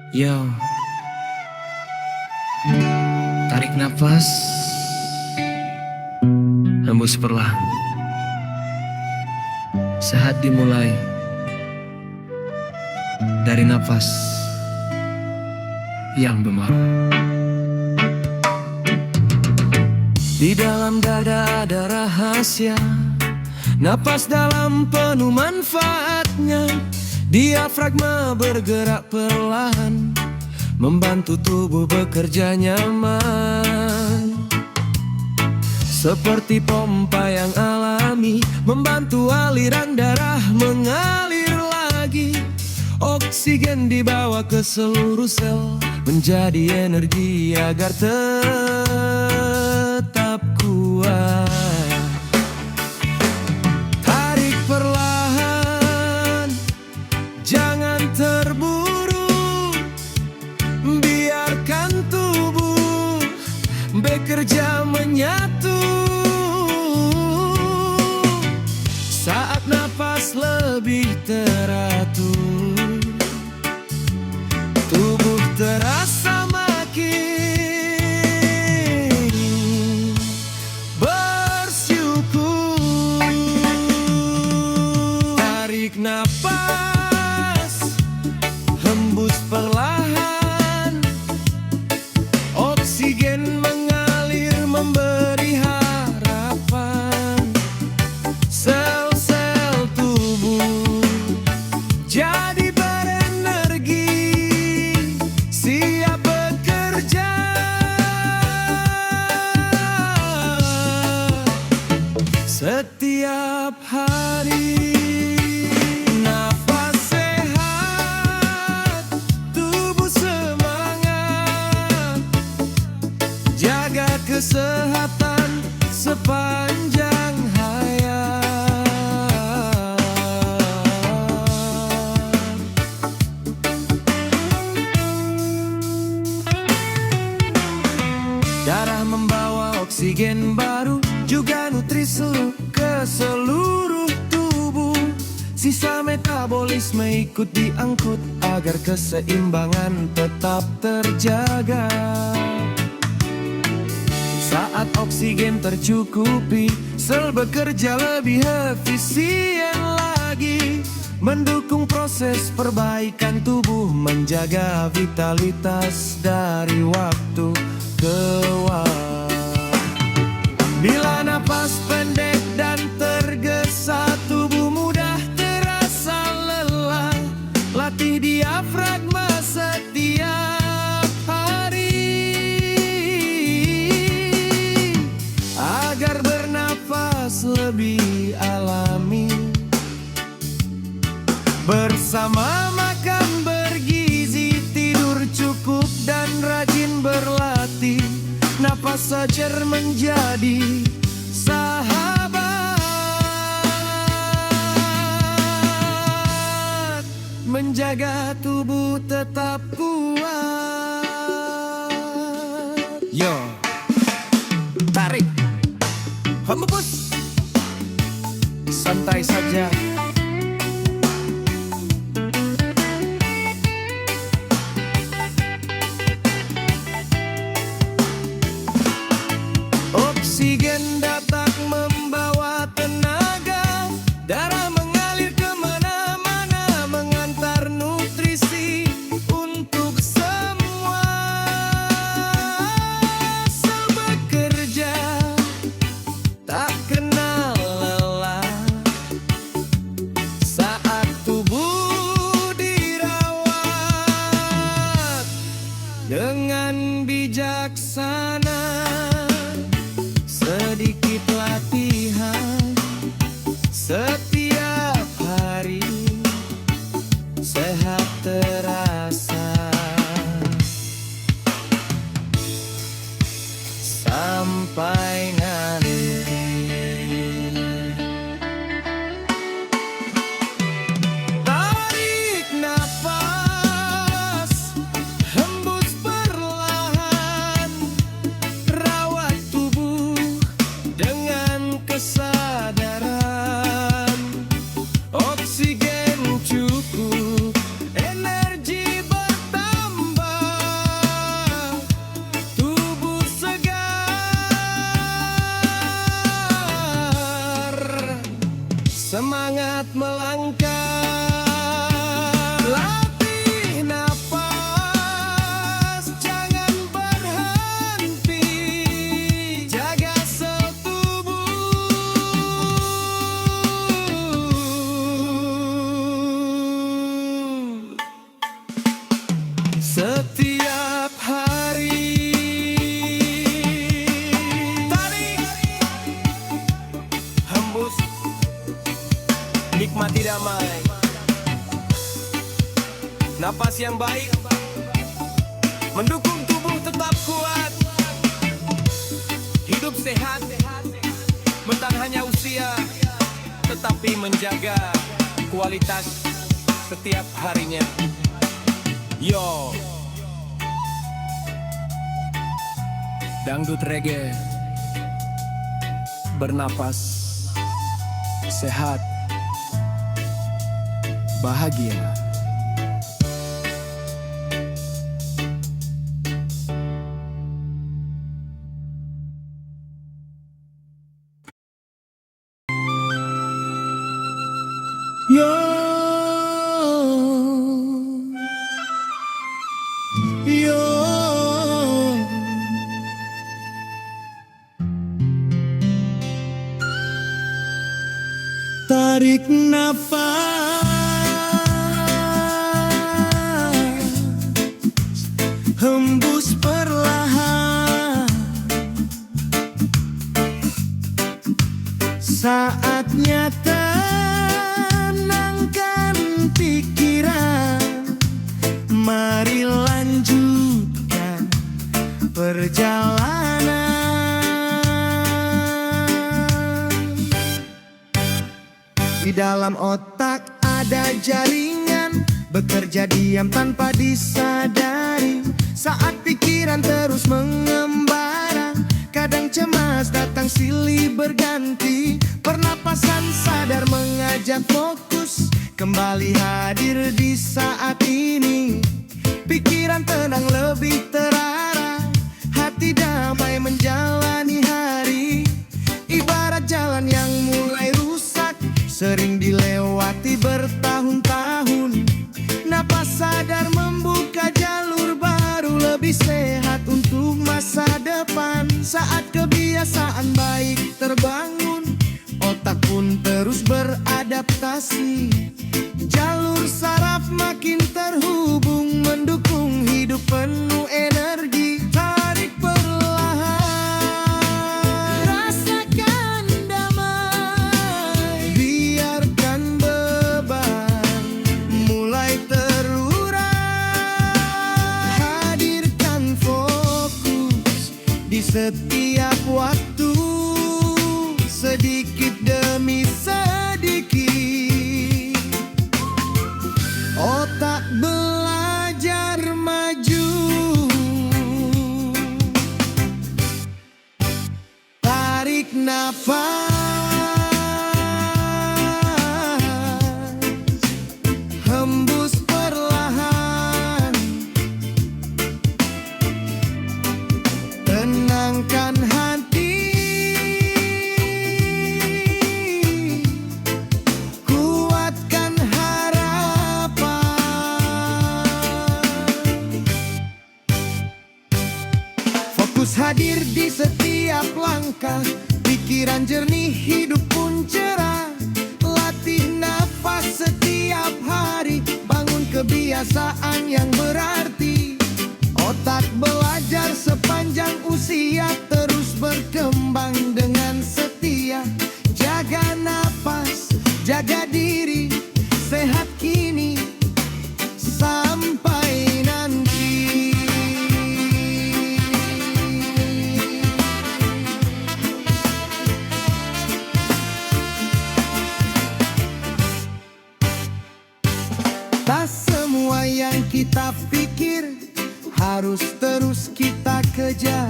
Yo, tarik nafas, hembus perlahan. Sehat dimulai dari nafas yang bermaru. Di dalam dada ada rahasia, napas dalam penuh manfaatnya. Diafragma bergerak perlahan, membantu tubuh bekerja nyaman. Seperti pompa yang alami, membantu aliran darah mengalir lagi. Oksigen dibawa ke seluruh sel, menjadi energi agar tetap kuat. Tarik perlahan, jangan terburu, biarkan tubuh bekerja menyatu. Saat napas lebih teratur, tubuh terasa makin bersyukur. Tarik napas, hembus perlahan, oksigen mengalir memberi harapan. Sel-sel tubuh jadi berenergi, siap bekerja. Setiap hari nafas sehat, tubuh semangat, jaga kesehatan sepanjang hayat. Darah membawa oksigen baru, juga nutrisi ke seluruh tubuh. Sisa metabolisme ikut diangkut agar keseimbangan tetap terjaga. Saat oksigen tercukupi, sel bekerja lebih efisien lagi, mendukung proses perbaikan tubuh, menjaga vitalitas dari waktu ke waktu. Bila napas pendek dan tergesa, tubuh mudah terasa lelah. Latih diafragma setiap hari agar bernafas lebih alami. Bersama makan bergizi, tidur cukup dan rajin berlatih, napas sejer menjadi sahabat, menjaga tubuh tetap kuat. Yo, tarik, hembus, santai saja. Oksigen datang membawa tenaga, darah mengalir kemana-mana, mengantar nutrisi untuk semua. Sel bekerja tak kenal lelah saat tubuh dirawat dengan bijaksana. Sedikit latihan setiap hari, sehat terasa sampai nanti. Tarik nafas, hembus perlahan, setiap hari. Tarik, hembus, nikmati damai. Napas yang baik mendukung tubuh tetap kuat. Hidup sehat bukan hanya usia, tetapi menjaga kualitas setiap harinya. Yo, dangdut reggae, bernapas, sehat, bahagia. Yo, yo, tarik nafas, hembus perlahan. Saatnya mari lanjutkan perjalanan. Di dalam otak ada jaringan, bekerja diam tanpa disadari. Saat pikiran terus mengembara, kadang cemas datang silih berganti. Pernapasan sadar mengajak fokus kembali hadir di saat ini. Pikiran tenang lebih terarah, hati damai menjalani hari. Ibarat jalan yang mulai rusak, sering dilewati bertahun-tahun. Napas sadar membuka jalur baru, lebih sehat untuk masa depan. Saat kebiasaan baik terbangun, otak pun terus beradaptasi. Jalur saraf makin terhubung, mendukung hidup penuh energi. Tarik perlahan, rasakan damai. Biarkan beban mulai terurai. Hadirkan fokus di setiap waktu, sedikit demi sedikit. Otak belajar maju. Tarik nafas, hembus perlahan. Tenangkan hati, hadir di setiap langkah. Pikiran jernih, hidup pun cerah. Latih nafas setiap hari, bangun kebiasaan yang berarti. Otak belajar sepanjang usia, terus berkembang dengan setia. Jaga nafas, jaga diri, sehat kini sampai nanti. Tak semua yang kita pikir harus terus kita kejar.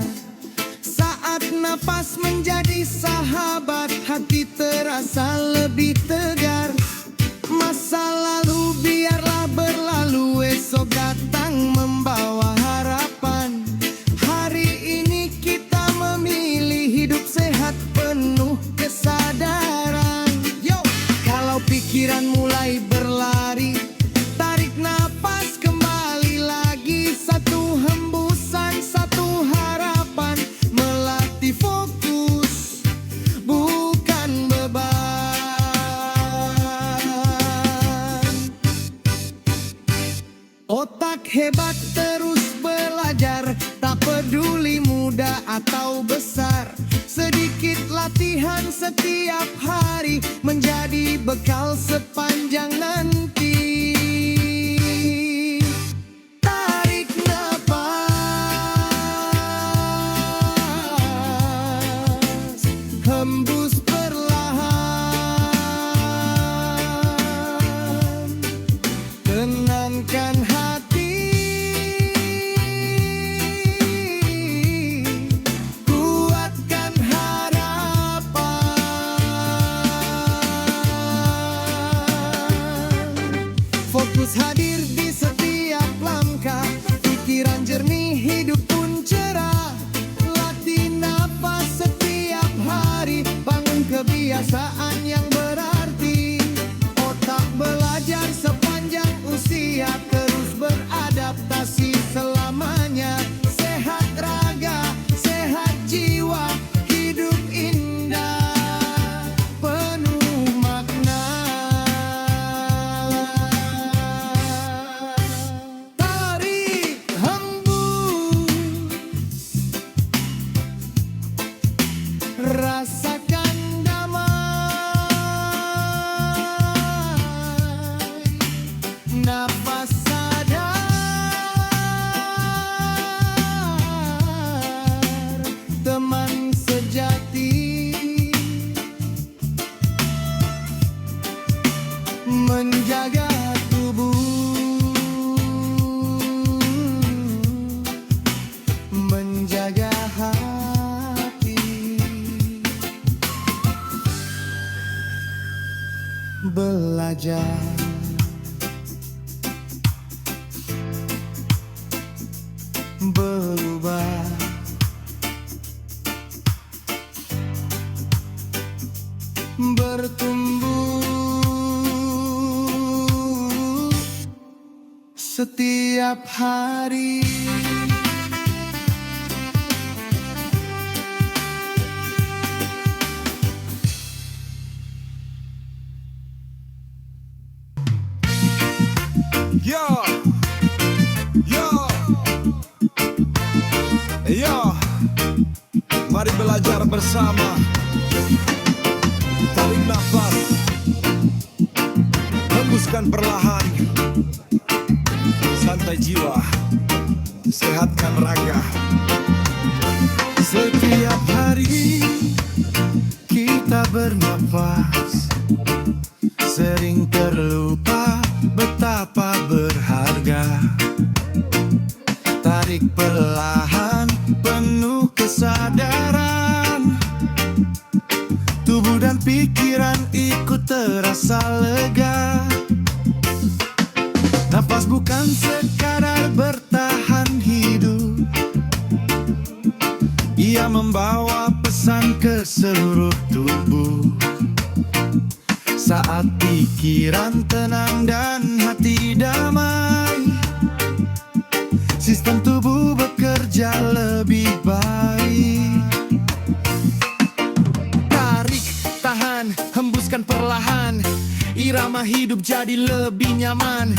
Saat napas menjadi sahabat, hati terasa lebih tegar. Masa lalu biarlah berlalu, esok datang membawa harapan. Hari ini kita memilih hidup sehat penuh kesadaran. Yo, kalau pikiran mulai berlari, tarik napas kembali lagi. Satu hembusan, satu harapan, melatih fokus bukan beban. Otak otak hebat terus belajar, tak peduli muda atau besar. Sedikit latihan setiap hari menjadi bekal sepanjang nanti. Tarik napas, hembus perlahan, tenangkan hati, kuatkan harapan. Fokus hadir di setiap langkah, pikiran jernih, hidup pun cerah. Latih napas setiap hari, bangun kebiasaan yang berarti. Otak belajar sepanjang usia, terus beradaptasi selamanya. Sehat raga, sehat jiwa, hidup indah, penuh makna. Tarik hembus, rasakan damai, nafas sadar, teman sejati, menjaga tubuh, menjaga hati, belajar, berubah, bertumbuh setiap hari. Yo, yo, yo, mari belajar bersama. Tarik nafas, hembuskan perlahan, santai jiwa, sehatkan raga. Setiap hari kita bernafas, sering terlupa betapa berharga. Tarik perlahan, penuh kesadaran, tubuh dan pikiran ikut terasa lega. Nafas bukan sekadar bertahan hidup, ia membawa pesan ke seluruh tubuh. Saat pikiran tenang dan hati damai, sistem tubuh bekerja lebih baik. Tarik, tahan, hembuskan perlahan, irama hidup jadi lebih nyaman.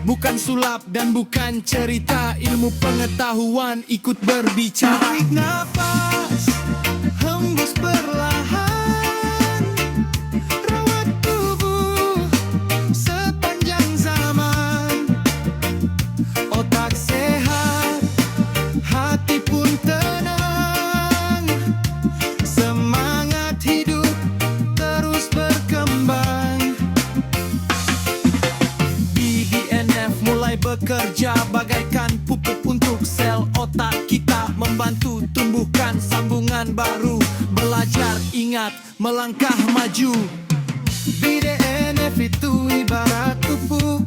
Bukan sulap dan bukan cerita, ilmu pengetahuan ikut berbicara. Tarik nafas, hembus perlahan, rawat tubuh sepanjang zaman. Otak sehat, hati pun tenang, semangat hidup terus berkembang. BDNF mulai bekerja bagaikan pupuk untuk sel otak kita, membantu tumbuhkan sambungan baru. Belajar, ingat, melangkah maju. BDNF itu ibarat pupuk,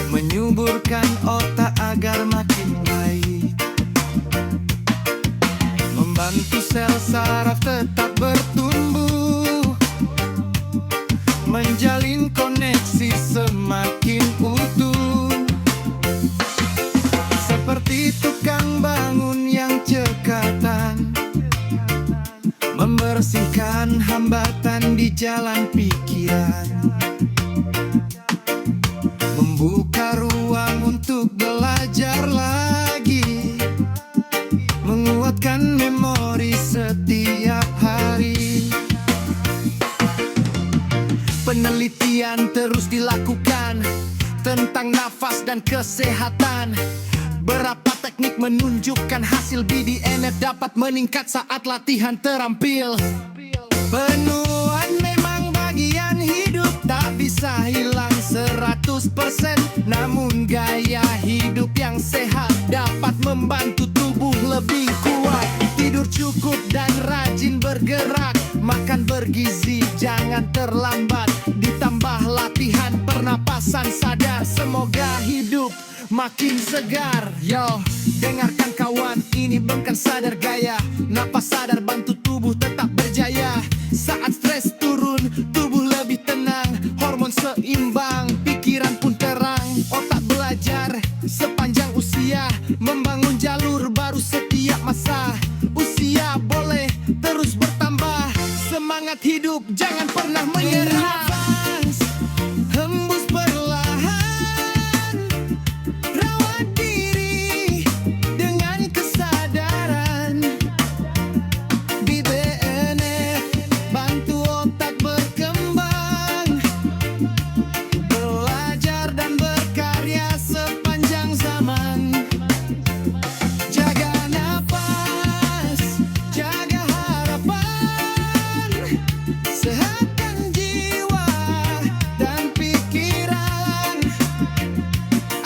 menyuburkan otak agar makin baik, membantu sel saraf tetap bertumbuh, menjalin koneksi semakin utuh. Seperti tukang bangun yang cekatan, membersihkan hambatan di jalan pikiran, membuka dan kesehatan. Berapa teknik menunjukkan hasil BDNF dapat meningkat saat latihan terampil. Penuaan memang bagian hidup, tak bisa hilang 100%. Namun gaya hidup yang sehat dapat membantu tubuh lebih kuat. Tidur cukup dan rajin bergerak, makan bergizi, jangan terlambat. Ditambah latihan pernapasan sadar, semoga hidup makin segar. Yo, dengarkan kawan, ini bukan sadar gaya. Napas sadar bantu tubuh tetap berjaya. Saat stres turun, tubuh lebih tenang, hormon seimbang, pikiran pun terang. Otak belajar sepanjang usia, membangun jalur baru setiap masa. Usia boleh terus bertambah, semangat hidup jangan pernah menyerah. Nafas, hembus perlahan, rawat diri dengan kesadaran. BDNF bantu otak berkembang, belajar dan berkarya sepanjang zaman. Jaga nafas, jaga harapan, sehatkan jiwa dan pikiran.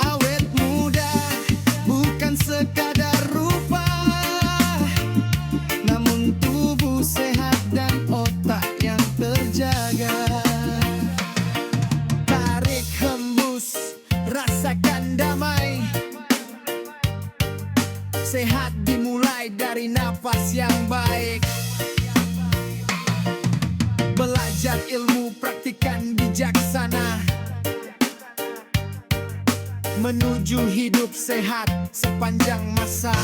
Awet muda bukan sekadar rupa, namun tubuh sehat dan otak yang terjaga. Tarik hembus, rasakan damai. Sehat dimulai dari nafas yang baik. Belajar ilmu, praktikan bijaksana, menuju hidup sehat sepanjang masa.